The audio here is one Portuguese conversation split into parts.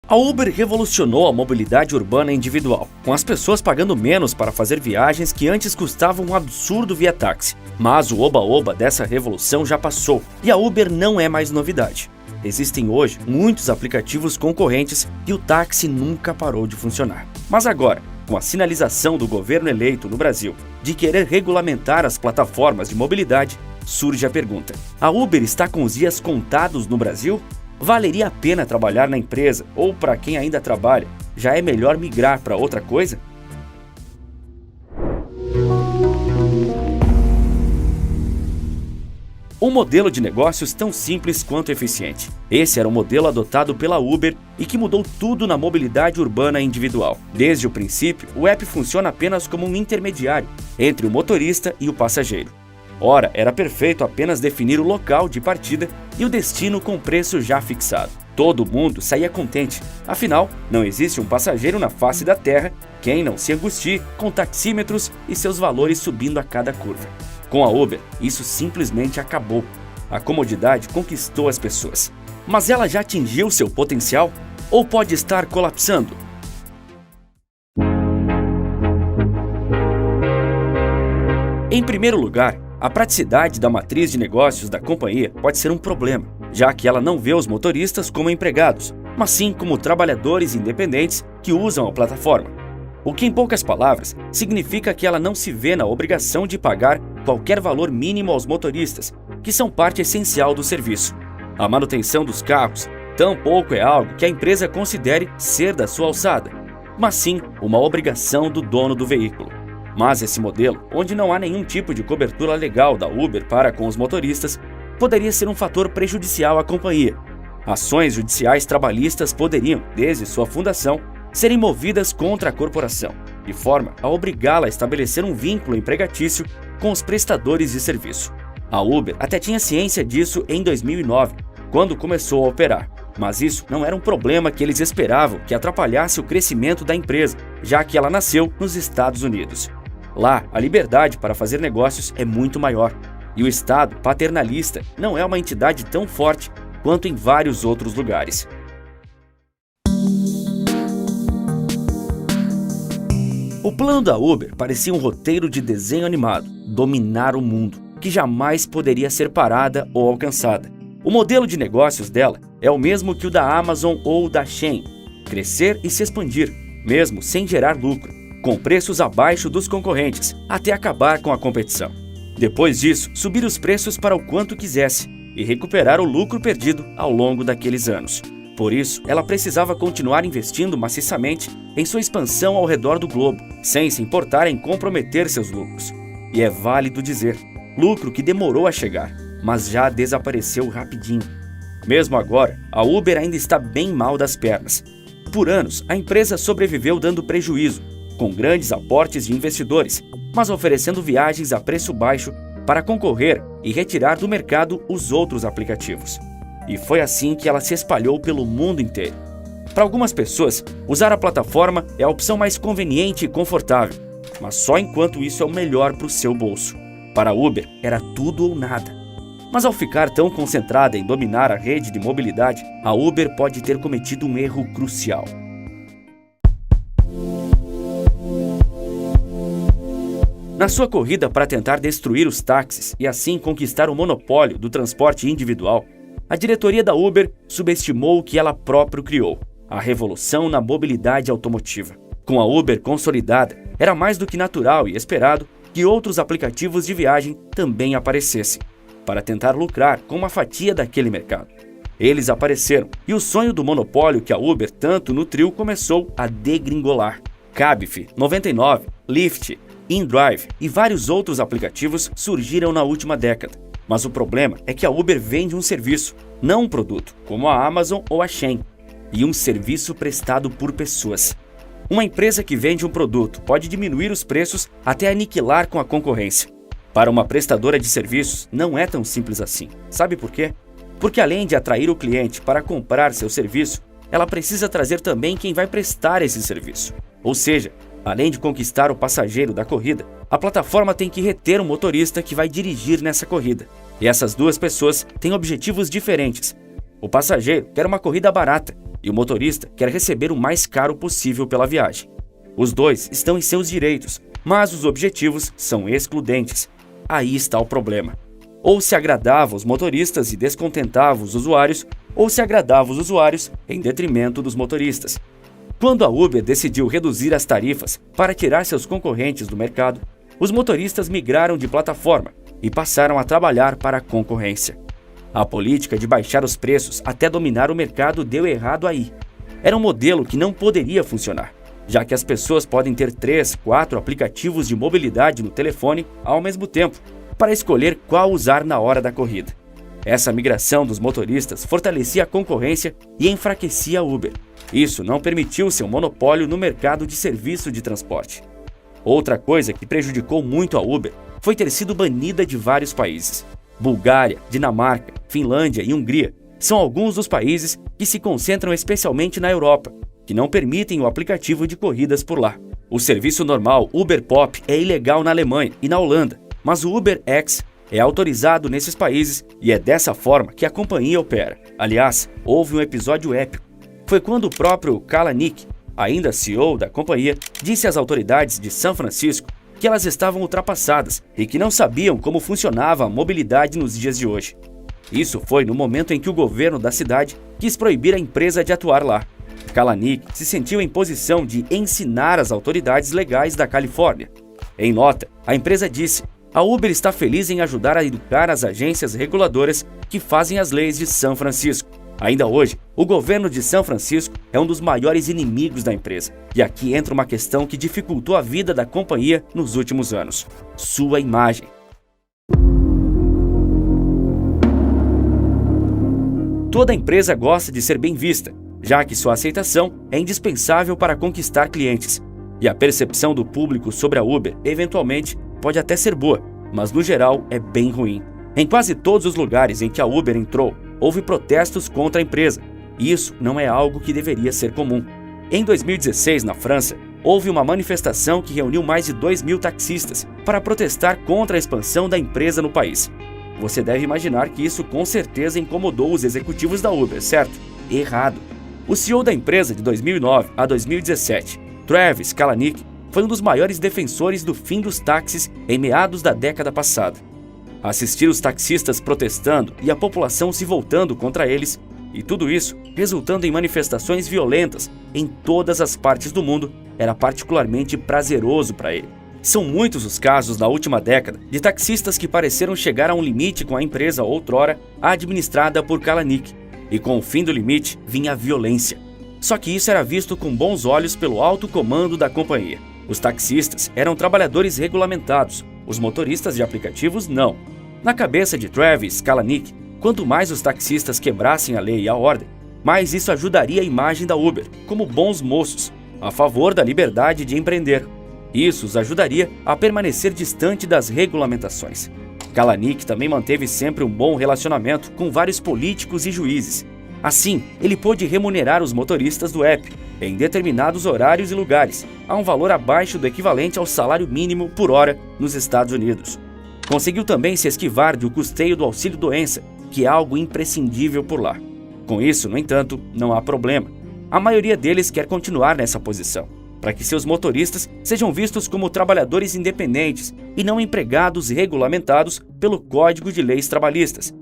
A Uber revolucionou a mobilidade urbana individual, com as pessoas pagando menos para fazer viagens que antes custavam um absurdo via táxi. Mas o oba-oba dessa revolução já passou, e a Uber não é mais novidade. Existem hoje muitos aplicativos concorrentes e o táxi nunca parou de funcionar. Mas agora, com a sinalização do governo eleito no Brasil de querer regulamentar as plataformas de mobilidade, surge a pergunta: a Uber está com os dias contados no Brasil? Valeria a pena trabalhar na empresa, ou para quem ainda trabalha, já é melhor migrar para outra coisa? Um modelo de negócios tão simples quanto eficiente. Esse era o modelo adotado pela Uber e que mudou tudo na mobilidade urbana individual. Desde o princípio, o app funciona apenas como um intermediário entre o motorista e o passageiro. Ora, era perfeito apenas definir o local de partida e o destino com preço já fixado. Todo mundo saía contente, afinal, não existe um passageiro na face da Terra quem não se angustie com taxímetros e seus valores subindo a cada curva. Com a Uber, isso simplesmente acabou. A comodidade conquistou as pessoas. Mas ela já atingiu seu potencial ou pode estar colapsando? Em primeiro lugar, a praticidade da matriz de negócios da companhia pode ser um problema, já que ela não vê os motoristas como empregados, mas sim como trabalhadores independentes que usam a plataforma. O que, em poucas palavras, significa que ela não se vê na obrigação de pagar qualquer valor mínimo aos motoristas, que são parte essencial do serviço. A manutenção dos carros tampouco é algo que a empresa considere ser da sua alçada, mas sim uma obrigação do dono do veículo. Mas esse modelo, onde não há nenhum tipo de cobertura legal da Uber para com os motoristas, poderia ser um fator prejudicial à companhia. Ações judiciais trabalhistas poderiam, desde sua fundação, serem movidas contra a corporação, de forma a obrigá-la a estabelecer um vínculo empregatício com os prestadores de serviço. A Uber até tinha ciência disso em 2009, quando começou a operar, mas isso não era um problema que eles esperavam que atrapalhasse o crescimento da empresa, já que ela nasceu nos Estados Unidos. Lá, a liberdade para fazer negócios é muito maior, e o Estado paternalista não é uma entidade tão forte quanto em vários outros lugares. O plano da Uber parecia um roteiro de desenho animado, dominar o mundo, que jamais poderia ser parada ou alcançada. O modelo de negócios dela é o mesmo que o da Amazon ou da Shein: crescer e se expandir, mesmo sem gerar lucro, com preços abaixo dos concorrentes, até acabar com a competição. Depois disso, subir os preços para o quanto quisesse e recuperar o lucro perdido ao longo daqueles anos. Por isso, ela precisava continuar investindo maciçamente em sua expansão ao redor do globo, sem se importar em comprometer seus lucros. E é válido dizer, lucro que demorou a chegar, mas já desapareceu rapidinho. Mesmo agora, a Uber ainda está bem mal das pernas. Por anos, a empresa sobreviveu dando prejuízo, com grandes aportes de investidores, mas oferecendo viagens a preço baixo para concorrer e retirar do mercado os outros aplicativos. E foi assim que ela se espalhou pelo mundo inteiro. Para algumas pessoas, usar a plataforma é a opção mais conveniente e confortável, mas só enquanto isso é o melhor para o seu bolso. Para a Uber, era tudo ou nada. Mas ao ficar tão concentrada em dominar a rede de mobilidade, a Uber pode ter cometido um erro crucial. Na sua corrida para tentar destruir os táxis e assim conquistar o monopólio do transporte individual, a diretoria da Uber subestimou o que ela própria criou: a revolução na mobilidade automotiva. Com a Uber consolidada, era mais do que natural e esperado que outros aplicativos de viagem também aparecessem, para tentar lucrar com uma fatia daquele mercado. Eles apareceram e o sonho do monopólio que a Uber tanto nutriu começou a degringolar. Cabify, 99, Lyft, InDrive e vários outros aplicativos surgiram na última década. Mas o problema é que a Uber vende um serviço, não um produto, como a Amazon ou a Shein, e um serviço prestado por pessoas. Uma empresa que vende um produto pode diminuir os preços até aniquilar com a concorrência. Para uma prestadora de serviços, não é tão simples assim. Sabe por quê? Porque além de atrair o cliente para comprar seu serviço, ela precisa trazer também quem vai prestar esse serviço. Ou seja, além de conquistar o passageiro da corrida, a plataforma tem que reter o motorista que vai dirigir nessa corrida. E essas duas pessoas têm objetivos diferentes. O passageiro quer uma corrida barata, e o motorista quer receber o mais caro possível pela viagem. Os dois estão em seus direitos, mas os objetivos são excludentes. Aí está o problema. Ou se agradava os motoristas e descontentava os usuários, ou se agradava os usuários em detrimento dos motoristas. Quando a Uber decidiu reduzir as tarifas para tirar seus concorrentes do mercado, os motoristas migraram de plataforma e passaram a trabalhar para a concorrência. A política de baixar os preços até dominar o mercado deu errado aí. Era um modelo que não poderia funcionar, já que as pessoas podem ter 3, 4 aplicativos de mobilidade no telefone ao mesmo tempo, para escolher qual usar na hora da corrida. Essa migração dos motoristas fortalecia a concorrência e enfraquecia a Uber. Isso não permitiu seu monopólio no mercado de serviço de transporte. Outra coisa que prejudicou muito a Uber foi ter sido banida de vários países. Bulgária, Dinamarca, Finlândia e Hungria são alguns dos países que se concentram especialmente na Europa, que não permitem o aplicativo de corridas por lá. O serviço normal Uber Pop é ilegal na Alemanha e na Holanda, mas o UberX é autorizado nesses países e é dessa forma que a companhia opera. Aliás, houve um episódio épico. Foi quando o próprio Kalanick, ainda CEO da companhia, disse às autoridades de São Francisco que elas estavam ultrapassadas e que não sabiam como funcionava a mobilidade nos dias de hoje. Isso foi no momento em que o governo da cidade quis proibir a empresa de atuar lá. Kalanick se sentiu em posição de ensinar as autoridades legais da Califórnia. Em nota, a empresa disse: "A Uber está feliz em ajudar a educar as agências reguladoras que fazem as leis de São Francisco." Ainda hoje, o governo de São Francisco é um dos maiores inimigos da empresa. E aqui entra uma questão que dificultou a vida da companhia nos últimos anos: sua imagem. Toda empresa gosta de ser bem vista, já que sua aceitação é indispensável para conquistar clientes. E a percepção do público sobre a Uber, eventualmente, pode até ser boa, mas no geral é bem ruim. Em quase todos os lugares em que a Uber entrou, houve protestos contra a empresa, e isso não é algo que deveria ser comum. Em 2016, na França, houve uma manifestação que reuniu mais de 2.000 taxistas para protestar contra a expansão da empresa no país. Você deve imaginar que isso com certeza incomodou os executivos da Uber, certo? Errado. O CEO da empresa de 2009 a 2017, Travis Kalanick, foi um dos maiores defensores do fim dos táxis em meados da década passada. Assistir os taxistas protestando e a população se voltando contra eles, e tudo isso resultando em manifestações violentas em todas as partes do mundo, era particularmente prazeroso para ele. São muitos os casos na última década de taxistas que pareceram chegar a um limite com a empresa outrora administrada por Kalanick, e com o fim do limite vinha a violência. Só que isso era visto com bons olhos pelo alto comando da companhia. Os taxistas eram trabalhadores regulamentados, os motoristas de aplicativos não. Na cabeça de Travis Kalanick, quanto mais os taxistas quebrassem a lei e a ordem, mais isso ajudaria a imagem da Uber como bons moços, a favor da liberdade de empreender. Isso os ajudaria a permanecer distante das regulamentações. Kalanick também manteve sempre um bom relacionamento com vários políticos e juízes. Assim, ele pôde remunerar os motoristas do app em determinados horários e lugares, a um valor abaixo do equivalente ao salário mínimo por hora nos Estados Unidos. Conseguiu também se esquivar do custeio do auxílio-doença, que é algo imprescindível por lá. Com isso, no entanto, não há problema. A maioria deles quer continuar nessa posição, para que seus motoristas sejam vistos como trabalhadores independentes e não empregados regulamentados pelo Código de Leis Trabalhistas.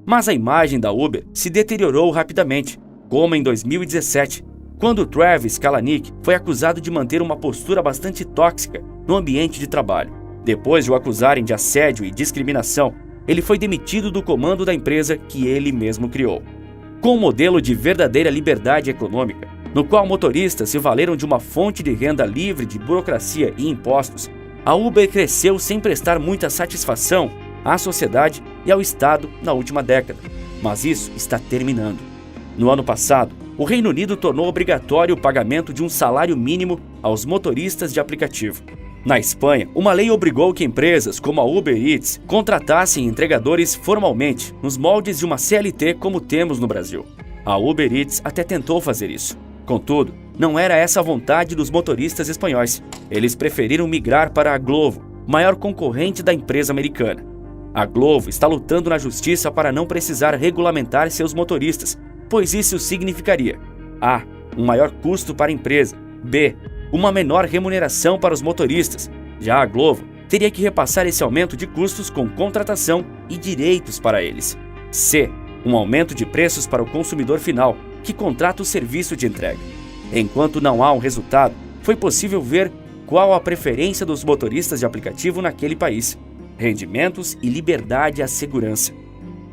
Mas a imagem da Uber se deteriorou rapidamente, como em 2017, quando Travis Kalanick foi acusado de manter uma postura bastante tóxica no ambiente de trabalho. Depois de o acusarem de assédio e discriminação, ele foi demitido do comando da empresa que ele mesmo criou. Com um modelo de verdadeira liberdade econômica, no qual motoristas se valeram de uma fonte de renda livre de burocracia e impostos, a Uber cresceu sem prestar muita satisfação à sociedade e ao Estado na última década. Mas isso está terminando. No ano passado, o Reino Unido tornou obrigatório o pagamento de um salário mínimo aos motoristas de aplicativo. Na Espanha, uma lei obrigou que empresas como a Uber Eats contratassem entregadores formalmente, nos moldes de uma CLT como temos no Brasil. A Uber Eats até tentou fazer isso. Contudo, não era essa a vontade dos motoristas espanhóis. Eles preferiram migrar para a Glovo, maior concorrente da empresa americana. A Glovo está lutando na justiça para não precisar regulamentar seus motoristas, pois isso significaria A. Um maior custo para a empresa. B. Uma menor remuneração para os motoristas. Já a Glovo teria que repassar esse aumento de custos com contratação e direitos para eles. C. Um aumento de preços para o consumidor final, que contrata o serviço de entrega. Enquanto não há um resultado, foi possível ver qual a preferência dos motoristas de aplicativo naquele país: rendimentos e liberdade à segurança.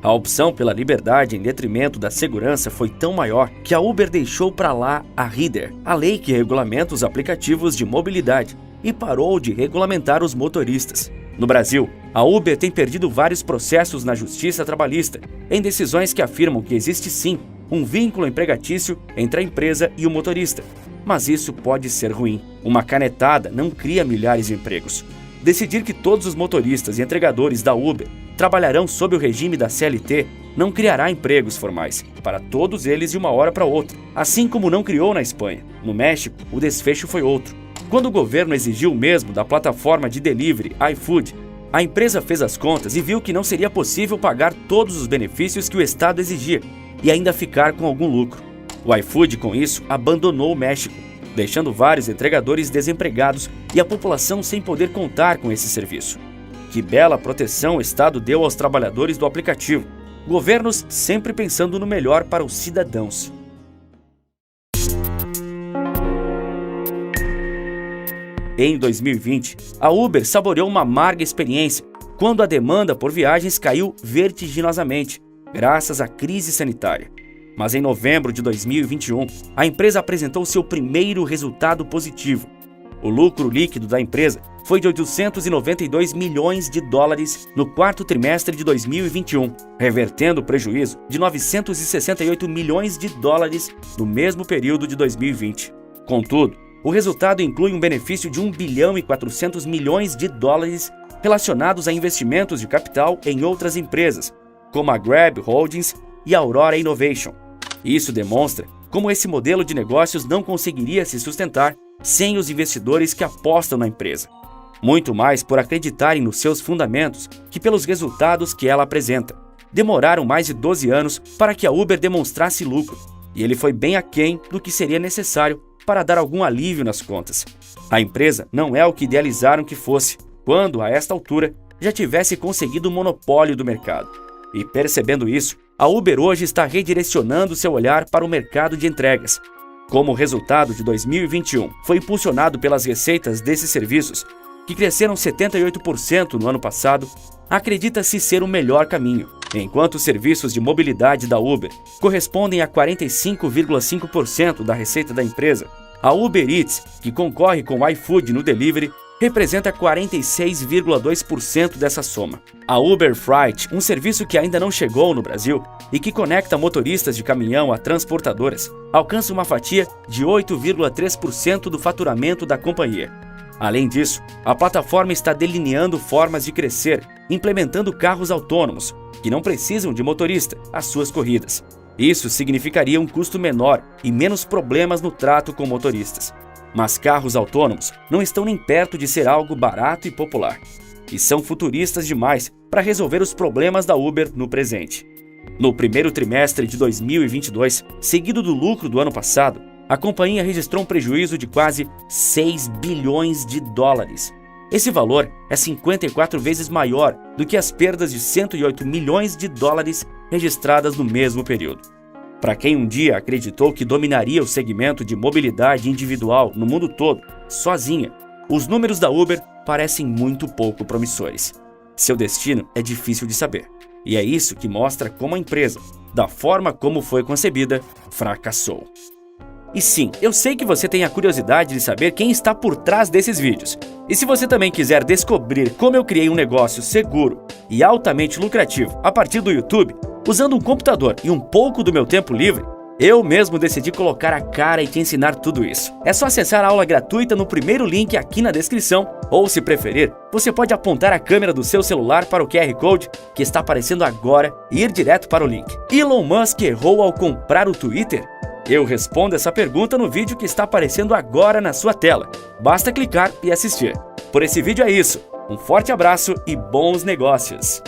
A opção pela liberdade em detrimento da segurança foi tão maior que a Uber deixou para lá a Rider, a lei que regulamenta os aplicativos de mobilidade, e parou de regulamentar os motoristas. No Brasil, a Uber tem perdido vários processos na justiça trabalhista, em decisões que afirmam que existe sim um vínculo empregatício entre a empresa e o motorista. Mas isso pode ser ruim. Uma canetada não cria milhares de empregos. Decidir que todos os motoristas e entregadores da Uber trabalharão sob o regime da CLT não criará empregos formais para todos eles de uma hora para outra, assim como não criou na Espanha. No México, o desfecho foi outro. Quando o governo exigiu o mesmo da plataforma de delivery iFood, a empresa fez as contas e viu que não seria possível pagar todos os benefícios que o Estado exigia e ainda ficar com algum lucro. O iFood, com isso, abandonou o México, deixando vários entregadores desempregados e a população sem poder contar com esse serviço. Que bela proteção o Estado deu aos trabalhadores do aplicativo. Governos sempre pensando no melhor para os cidadãos. Em 2020, a Uber saboreou uma amarga experiência quando a demanda por viagens caiu vertiginosamente, graças à crise sanitária. Mas em novembro de 2021, a empresa apresentou seu primeiro resultado positivo. O lucro líquido da empresa foi de 892 milhões de dólares no quarto trimestre de 2021, revertendo o prejuízo de 968 milhões de dólares no mesmo período de 2020. Contudo, o resultado inclui um benefício de 1 bilhão e 400 milhões de dólares relacionados a investimentos de capital em outras empresas, como a Grab Holdings e a Aurora Innovation. Isso demonstra como esse modelo de negócios não conseguiria se sustentar sem os investidores que apostam na empresa. Muito mais por acreditarem nos seus fundamentos que pelos resultados que ela apresenta. Demoraram mais de 12 anos para que a Uber demonstrasse lucro, e ele foi bem aquém do que seria necessário para dar algum alívio nas contas. A empresa não é o que idealizaram que fosse, quando, a esta altura, já tivesse conseguido o monopólio do mercado. E percebendo isso, a Uber hoje está redirecionando seu olhar para o mercado de entregas. Como o resultado de 2021 foi impulsionado pelas receitas desses serviços, que cresceram 78% no ano passado, acredita-se ser o melhor caminho. Enquanto os serviços de mobilidade da Uber correspondem a 45,5% da receita da empresa, a Uber Eats, que concorre com o iFood no delivery, representa 46,2% dessa soma. A Uber Freight, um serviço que ainda não chegou no Brasil e que conecta motoristas de caminhão a transportadoras, alcança uma fatia de 8,3% do faturamento da companhia. Além disso, a plataforma está delineando formas de crescer, implementando carros autônomos, que não precisam de motorista, às suas corridas. Isso significaria um custo menor e menos problemas no trato com motoristas. Mas carros autônomos não estão nem perto de ser algo barato e popular, e são futuristas demais para resolver os problemas da Uber no presente. No primeiro trimestre de 2022, seguido do lucro do ano passado, a companhia registrou um prejuízo de quase 6 bilhões de dólares. Esse valor é 54 vezes maior do que as perdas de 108 milhões de dólares registradas no mesmo período. Para quem um dia acreditou que dominaria o segmento de mobilidade individual no mundo todo, sozinha, os números da Uber parecem muito pouco promissores. Seu destino é difícil de saber, e é isso que mostra como a empresa, da forma como foi concebida, fracassou. E sim, eu sei que você tem a curiosidade de saber quem está por trás desses vídeos. E se você também quiser descobrir como eu criei um negócio seguro e altamente lucrativo a partir do YouTube, usando um computador e um pouco do meu tempo livre, eu mesmo decidi colocar a cara e te ensinar tudo isso. É só acessar a aula gratuita no primeiro link aqui na descrição, ou se preferir, você pode apontar a câmera do seu celular para o QR Code que está aparecendo agora e ir direto para o link. Elon Musk errou ao comprar o Twitter? Eu respondo essa pergunta no vídeo que está aparecendo agora na sua tela. Basta clicar e assistir. Por esse vídeo é isso. Um forte abraço e bons negócios!